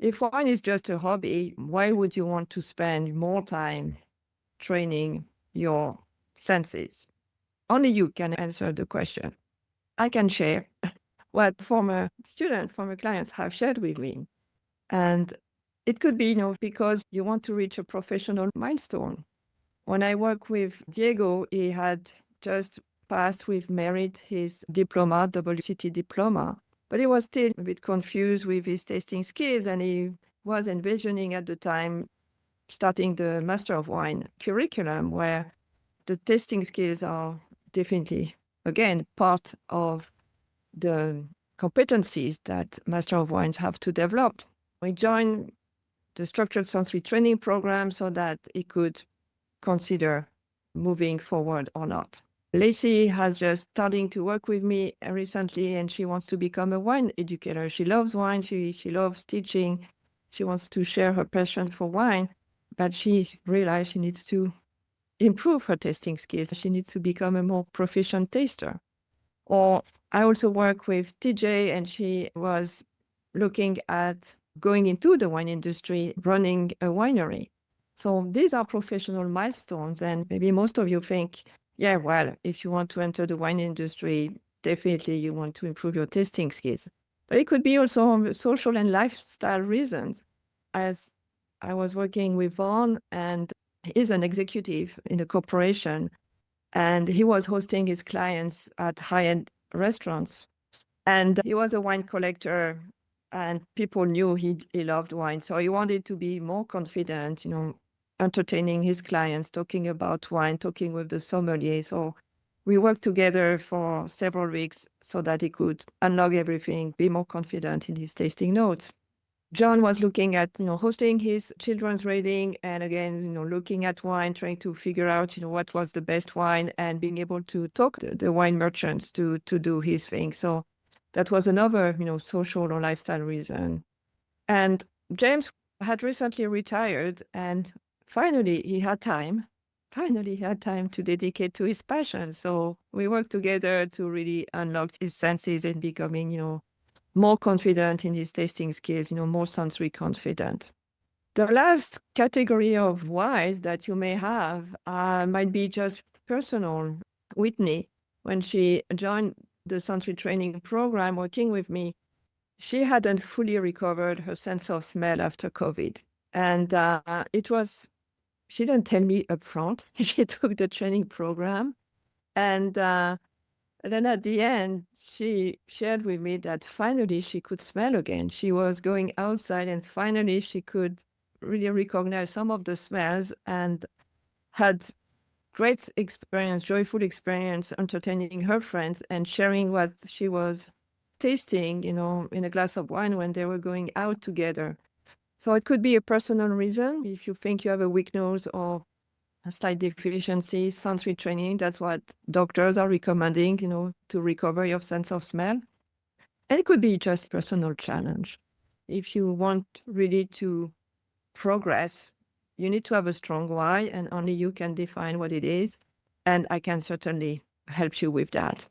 if wine is just a hobby, why would you want to spend more time training your senses? Only you can answer the question. I can share what former students, former clients have shared with me. And it could be, because you want to reach a professional milestone. When I work with Diego, he had just passed with merit his diploma, WSET diploma, but he was still a bit confused with his tasting skills, and he was envisioning at the time starting the Master of Wine curriculum, where the tasting skills are definitely, again, part of the competencies that Master of Wines have to develop. We joined the structured sensory training program so that he could consider moving forward or not. Lacey has just starting to work with me recently, and she wants to become a wine educator. She loves wine. She loves teaching. She wants to share her passion for wine, but she realized she needs to improve her tasting skills. She needs to become a more proficient taster. Or I also work with TJ, and she was looking at going into the wine industry, running a winery. So these are professional milestones. And maybe most of you think, yeah, well, if you want to enter the wine industry, definitely you want to improve your tasting skills. But it could be also social and lifestyle reasons. As I was working with Vaughn, and he's an executive in a corporation, and he was hosting his clients at high-end restaurants. And he was a wine collector, and people knew he loved wine. So he wanted to be more confident, entertaining his clients, talking about wine, talking with the sommelier. So we worked together for several weeks so that he could unlock everything, be more confident in his tasting notes. John was looking at, hosting his children's reading, and again, looking at wine, trying to figure out, what was the best wine, and being able to talk to the wine merchants to do his thing. So that was another, social or lifestyle reason. And James had recently retired, and finally he had time. Finally, he had time to dedicate to his passion. So we worked together to really unlock his senses and becoming, more confident in his tasting skills, more sensory confident. The last category of whys that you may have might be just personal. Whitney, when she joined the sensory training program working with me, she hadn't fully recovered her sense of smell after COVID. And she didn't tell me upfront. She took the training program, and then at the end, she shared with me that finally she could smell again. She was going outside, and finally she could really recognize some of the smells, and had great experience, joyful experience, entertaining her friends and sharing what she was tasting, in a glass of wine when they were going out together. So it could be a personal reason. If you think you have a weak nose or a slight deficiency, sensory training, that's what doctors are recommending, to recover your sense of smell. And it could be just personal challenge. If you want really to progress, you need to have a strong why, and only you can define what it is. And I can certainly help you with that.